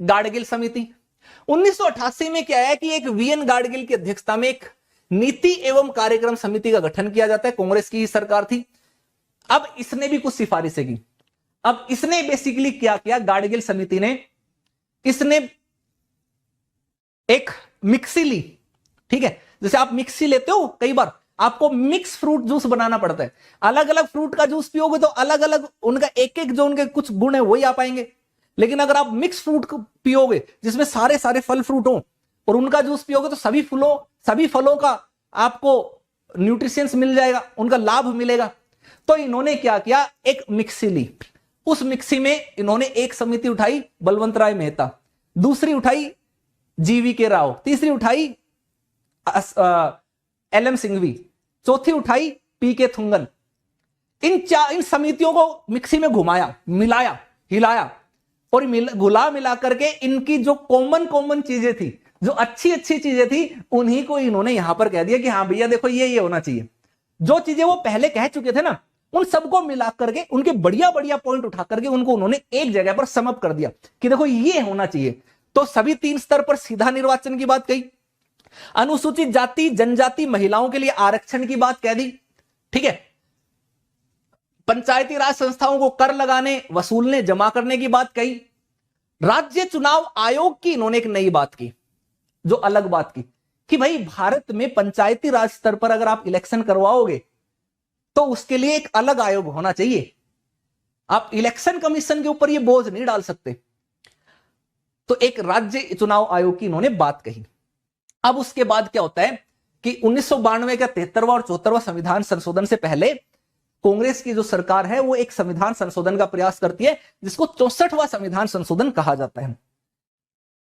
गाडगिल समिति। 1988 में क्या है कि एक वीएन गाडगिल की अध्यक्षता में एक नीति एवं कार्यक्रम समिति का गठन किया जाता है, कांग्रेस की ही सरकार थी। अब इसने भी कुछ सिफारिशें की। अब इसने बेसिकली क्या किया, गाडगिल समिति ने, इसने एक मिक्सी ली, ठीक है, जैसे आप मिक्सी लेते हो, कई बार आपको मिक्स फ्रूट जूस बनाना पड़ता है, अलग अलग फ्रूट का जूस पियोगे तो अलग अलग उनका एक एक जो उनके कुछ गुण है वही आ पाएंगे। लेकिन अगर आप मिक्स फ्रूट पियोगे जिसमें सारे सारे फल फ्रूट हो और उनका जूस पियोगे तो सभी फलों का आपको न्यूट्रिशंस मिल जाएगा, उनका लाभ मिलेगा। तो इन्होंने क्या किया, एक मिक्सी ली। उस मिक्सी में इन्होंने एक समिति उठाई बलवंत राय मेहता, दूसरी उठाई जीवीके राव, तीसरी उठाई एलएम सिंघवी, चौथी उठाई पीके थुंगन। इन समितियों को मिक्सी में घुमाया, मिलाया, हिलाया और मिला करके इनकी जो कॉमन चीजें थी, जो अच्छी चीजें थी, उन्हीं को इन्होंने यहां पर कह दिया कि हाँ भैया देखो ये होना चाहिए। जो चीजें वो पहले कह चुके थे ना, उन सबको मिला करके उनके बढ़िया पॉइंट उठा करके उनको उन्होंने एक जगह पर समअप कर दिया कि देखो ये होना चाहिए। तो सभी 3 स्तर पर सीधा निर्वाचन की बात कही, अनुसूचित जाति जनजाति महिलाओं के लिए आरक्षण की बात कह दी, ठीक है, पंचायती राज संस्थाओं को कर लगाने, वसूलने, जमा करने की बात कही। राज्य चुनाव आयोग की इन्होंने एक नई बात की, जो अलग बात की कि भाई भारत में पंचायती राज स्तर पर अगर आप इलेक्शन करवाओगे तो उसके लिए एक अलग आयोग होना चाहिए, आप इलेक्शन कमीशन के ऊपर यह बोझ नहीं डाल सकते। तो एक राज्य चुनाव आयोग की इन्होंने बात कही। अब उसके बाद क्या होता है कि 1992 का 73वां और 74वां संविधान संशोधन से पहले कांग्रेस की जो सरकार है वो एक संविधान संशोधन का प्रयास करती है जिसको 64वां संविधान संशोधन कहा जाता है।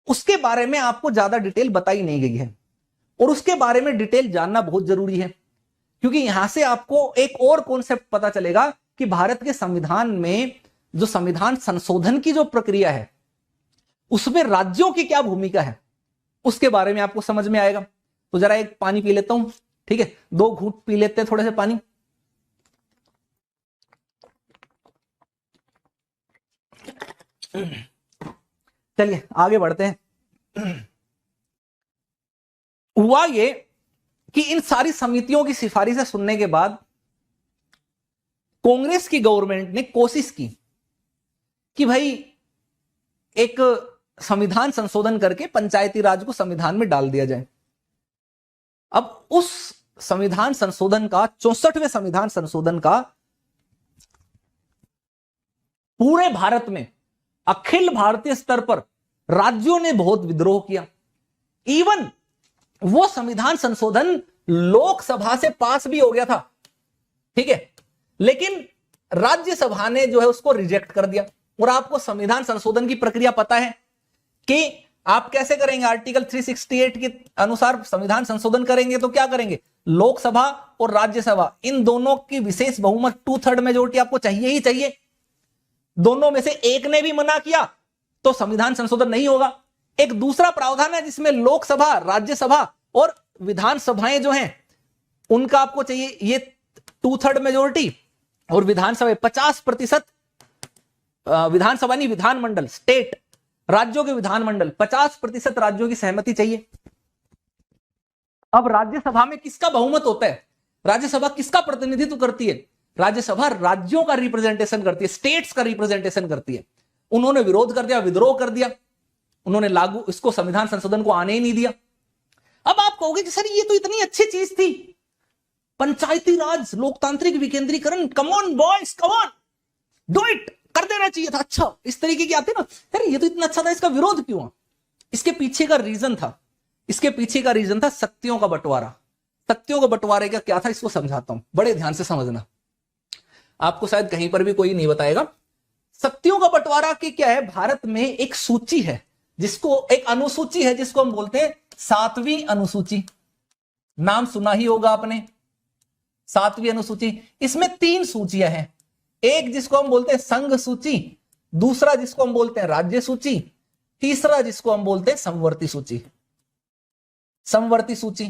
उसके बारे में आपको ज्यादा डिटेल बताई नहीं गई है और उसके बारे में डिटेल जानना बहुत जरूरी है, क्योंकि यहां से आपको एक और कॉन्सेप्ट पता चलेगा कि भारत के संविधान में जो संविधान संशोधन की जो प्रक्रिया है उसमें राज्यों की क्या भूमिका है, उसके बारे में आपको समझ में आएगा। तो जरा एक पानी पी लेता हूं, ठीक है, 2 घूंट पी लेते हैं थोड़े से पानी। चलिए आगे बढ़ते हैं। हुआ ये कि इन सारी समितियों की सिफारिशें सुनने के बाद कांग्रेस की गवर्नमेंट ने कोशिश की कि भाई एक संविधान संशोधन करके पंचायती राज को संविधान में डाल दिया जाए। अब उस संविधान संशोधन का 64वें संविधान संशोधन का पूरे भारत में अखिल भारतीय स्तर पर राज्यों ने बहुत विद्रोह किया। इवन वो संविधान संशोधन लोकसभा से पास भी हो गया था, ठीक है, लेकिन राज्यसभा ने जो है उसको रिजेक्ट कर दिया। और आपको संविधान संशोधन की प्रक्रिया पता है कि आप कैसे करेंगे, आर्टिकल 368 के अनुसार संविधान संशोधन करेंगे तो क्या करेंगे, लोकसभा और राज्यसभा इन दोनों की विशेष बहुमत 2/3 मेजोरिटी आपको चाहिए ही चाहिए। दोनों में से एक ने भी मना किया तो संविधान संशोधन नहीं होगा। एक दूसरा प्रावधान है जिसमें लोकसभा, राज्यसभा और विधानसभाएं जो हैं उनका आपको चाहिए ये 2/3 मेजोरिटी, और विधानसभा 50%, विधानसभा नहीं विधानमंडल, स्टेट राज्यों के विधानमंडल 50% राज्यों की सहमति चाहिए। अब राज्यसभा में किसका बहुमत होता है, राज्यसभा किसका प्रतिनिधित्व करती है, राज्यसभा राज्यों का रिप्रेजेंटेशन करती है, स्टेट्स का रिप्रेजेंटेशन करती है। उन्होंने विरोध कर दिया, विद्रोह कर दिया, उन्होंने लागू इसको संविधान संशोधन को आने ही नहीं दिया। अब आप कहोगे कि सर ये तो इतनी अच्छी चीज थी, पंचायती राज, लोकतांत्रिक विकेंद्रीकरण, come on boys, come on do it, कर देना चाहिए था। अच्छा इस तरीके की आते ना, यार ये तो इतना अच्छा था, इसका विरोध क्यों? इसके पीछे का रीजन था, इसके पीछे का रीजन था शक्तियों का बंटवारा। शक्तियों का बंटवारे का क्या था इसको समझाता हूं, बड़े ध्यान से समझना, आपको शायद कहीं पर भी कोई नहीं बताएगा। शक्तियों का बंटवारा की क्या है, भारत में एक सूची है जिसको, एक अनुसूची है जिसको हम बोलते हैं 7वीं अनुसूची, नाम सुना ही होगा आपने, 7वीं अनुसूची। इसमें 3 सूचियां हैं, एक जिसको हम बोलते हैं संघ सूची, दूसरा जिसको हम बोलते हैं राज्य सूची, तीसरा जिसको हम बोलते हैं समवर्ती सूची। समवर्ती सूची,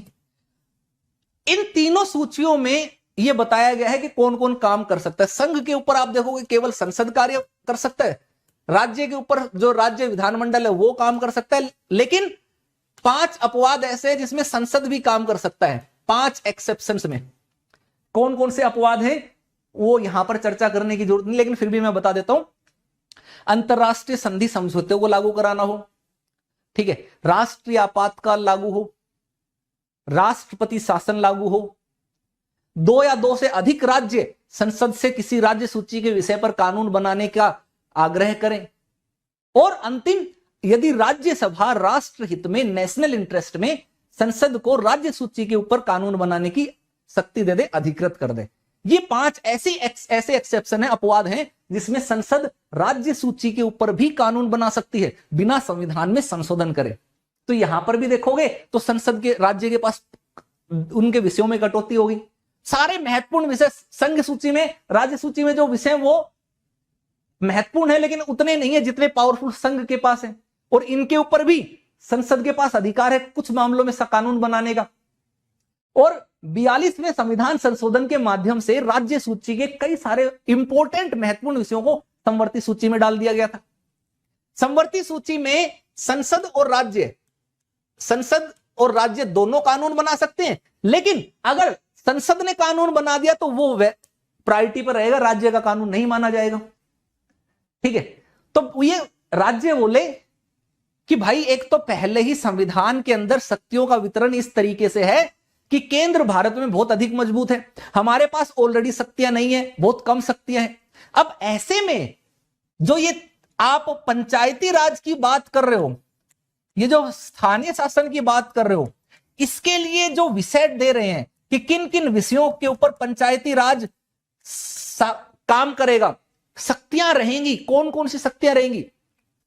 इन तीनों सूचियों में यह बताया गया है कि कौन कौन काम कर सकता है। संघ के ऊपर आप देखोगे केवल संसद कार्य कर सकता है, राज्य के ऊपर जो राज्य विधानमंडल है वो काम कर सकता है, लेकिन 5 अपवाद ऐसे हैं जिसमें संसद भी काम कर सकता है। 5 एक्सेप्शंस में कौन कौन से अपवाद हैं वो यहां पर चर्चा करने की जरूरत नहीं, लेकिन फिर भी मैं बता देता हूं। अंतरराष्ट्रीय संधि समझौते को लागू कराना हो, ठीक है, राष्ट्रीय आपातकाल लागू हो, राष्ट्रपति शासन लागू हो, 2 या 2 से अधिक राज्य संसद से किसी राज्य सूची के विषय पर कानून बनाने का आग्रह करें, और अंतिम, यदि राज्यसभा राष्ट्रहित में, नेशनल इंटरेस्ट में संसद को राज्य सूची के ऊपर कानून बनाने की शक्ति दे दे, अधिकृत कर दे। ये 5 ऐसे एक्सेप्शन है, अपवाद हैं, जिसमें संसद राज्य सूची के ऊपर भी कानून बना सकती है बिना संविधान में संशोधन करे। तो यहां पर भी देखोगे तो संसद के, राज्य के पास उनके विषयों में कटौती होगी। सारे महत्वपूर्ण विषय संघ सूची में, राज्य सूची में जो विषय वो महत्वपूर्ण है, लेकिन उतने नहीं है जितने पावरफुल संघ के पास है, और इनके ऊपर भी संसद के पास अधिकार है कुछ मामलों में कानून बनाने का। और 42वें संविधान संशोधन के माध्यम से राज्य सूची के कई सारे इंपॉर्टेंट महत्वपूर्ण विषयों को समवर्ती सूची में डाल दिया गया था। समवर्ती सूची में संसद और राज्य दोनों कानून बना सकते हैं, लेकिन अगर संसद ने कानून बना दिया तो वो प्रायोरिटी पर रहेगा, राज्य का कानून नहीं माना जाएगा। ठीक है, तो ये राज्य बोले कि भाई एक तो पहले ही संविधान के अंदर शक्तियों का वितरण इस तरीके से है कि केंद्र भारत में बहुत अधिक मजबूत है, हमारे पास ऑलरेडी शक्तियां नहीं है, बहुत कम शक्तियां हैं। अब ऐसे में जो ये आप पंचायती राज की बात कर रहे हो, ये जो स्थानीय शासन की बात कर रहे हो, इसके लिए जो विषय दे रहे हैं कि किन किन विषयों के ऊपर पंचायती राज काम करेगा, शक्तियां रहेंगी, कौन कौन सी शक्तियां रहेंगी,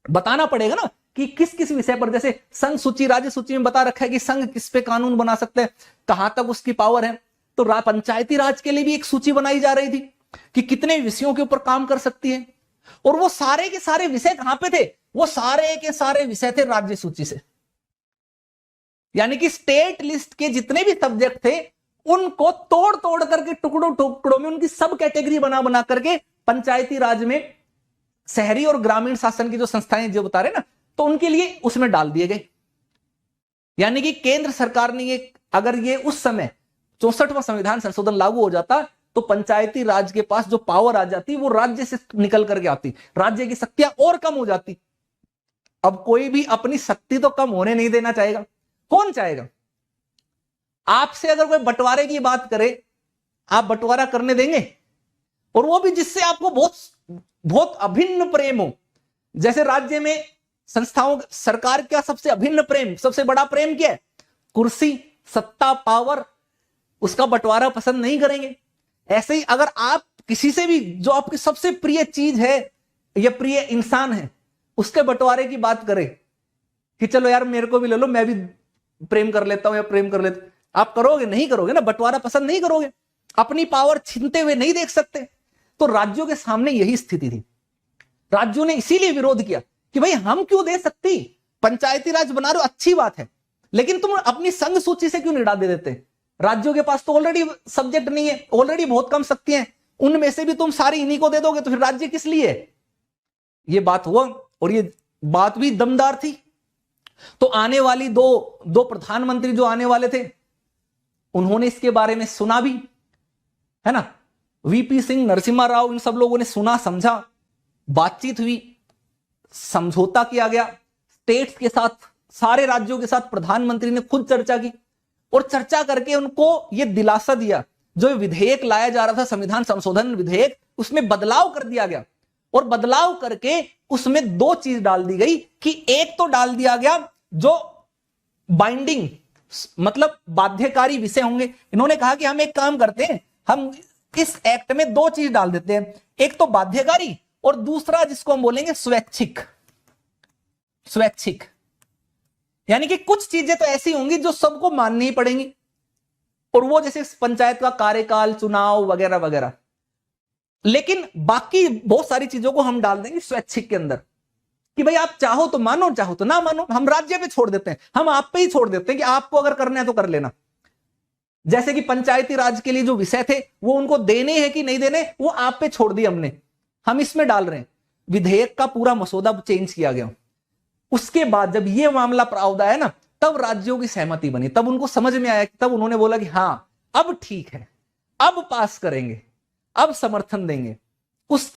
बताना पड़ेगा ना कि किस किस विषय पर। जैसे संघ सूची, राज्य सूची में बता रखा है कि संघ किस पे कानून बना सकते हैं, कहां तक उसकी पावर है। तो पंचायती राज के लिए भी एक सूची बनाई जा रही थी कि कितने विषयों के ऊपर काम कर सकती है, और वो सारे के सारे विषय कहां पे थे, वो सारे के सारे विषय थे राज्य सूची से। यानी कि स्टेट लिस्ट के जितने भी सब्जेक्ट थे उनको तोड़ तोड़ करके, टुकड़ों टुकड़ों में उनकी सब कैटेगरी बना बना करके पंचायती राज में शहरी और ग्रामीण शासन की जो संस्थाएं जो बता रहे ना, तो उनके लिए उसमें डाल दिए गए। यानी कि केंद्र सरकार ने ये, अगर ये उस समय 64वां संविधान संशोधन लागू हो जाता तो पंचायती राज के पास जो पावर आ जाती वो राज्य से निकल करके आती, राज्य की शक्तियां और कम हो जाती। अब कोई भी अपनी शक्ति तो कम होने नहीं देना चाहेगा, कौन चाहेगा? आपसे अगर कोई बंटवारे की बात करे, आप बंटवारा करने देंगे? और वो भी जिससे आपको बहुत बहुत अभिन्न प्रेम हो। जैसे राज्य में संस्थाओं, सरकार का सबसे अभिन्न प्रेम, सबसे बड़ा प्रेम क्या है? कुर्सी, सत्ता, पावर, उसका बंटवारा पसंद नहीं करेंगे। ऐसे ही अगर आप किसी से भी, जो आपकी सबसे प्रिय चीज है या प्रिय इंसान है, उसके बंटवारे की बात करें कि चलो यार मेरे को भी ले लो, मैं भी प्रेम कर लेता हूं या प्रेम कर लेता, आप करोगे? नहीं करोगे ना, बंटवारा पसंद नहीं करोगे, अपनी पावर छीनते हुए नहीं देख सकते। तो राज्यों के सामने यही स्थिति थी। राज्यों ने इसीलिए विरोध किया कि भाई हम क्यों दे सकती, पंचायती राज बना रहे हो अच्छी बात है, लेकिन तुम अपनी संघ सूची से क्यों निकाल दे देते? राज्यों के पास तो ऑलरेडी सब्जेक्ट नहीं है, ऑलरेडी बहुत कम शक्तियां हैं, उनमें से भी तुम सारी इन्हीं को दे दोगे, तो फिर राज्य किस लिए? ये बात हुआ, और ये बात भी दमदार थी। तो आने वाली दो प्रधानमंत्री जो आने वाले थे, उन्होंने इसके बारे में सुना भी, है ना, वीपी सिंह, नरसिम्हा राव, इन सब लोगों ने सुना, समझा, बातचीत हुई, समझौता किया गया स्टेट्स के साथ, सारे राज्यों के साथ प्रधानमंत्री ने खुद चर्चा की, और चर्चा करके उनको यह दिलासा दिया, जो विधेयक लाया जा रहा था, संविधान संशोधन विधेयक, उसमें बदलाव कर दिया गया। और बदलाव करके उसमें 2 चीज डाल दी गई कि एक तो डाल दिया गया जो बाइंडिंग, मतलब बाध्यकारी विषय होंगे। इन्होंने कहा कि हम एक काम करते हैं, हम इस एक्ट में 2 चीज डाल देते हैं, एक तो बाध्यकारी और दूसरा जिसको हम बोलेंगे स्वैच्छिक। स्वैच्छिक यानी कि कुछ चीजें तो ऐसी होंगी जो सबको माननी ही पड़ेंगी, और वो जैसे पंचायत का कार्यकाल, चुनाव वगैरह वगैरह, लेकिन बाकी बहुत सारी चीजों को हम डाल देंगे स्वैच्छिक के अंदर कि भाई आप चाहो तो मानो, चाहो तो ना मानो, हम राज्य पे छोड़ देते हैं, हम आप पे ही छोड़ देते हैं कि आपको अगर करना है तो कर लेना। जैसे कि पंचायती राज के लिए जो विषय थे वो उनको देने हैं कि नहीं देने, वो आप पे छोड़ दिए हमने, हम इसमें डाल रहे हैं। विधेयक का पूरा मसौदा चेंज किया गया। उसके बाद जब ये मामला प्रावधान है ना, तब राज्यों की सहमति बनी, तब उनको समझ में आया, तब उन्होंने बोला कि हाँ अब ठीक है, अब पास करेंगे, अब समर्थन देंगे। उस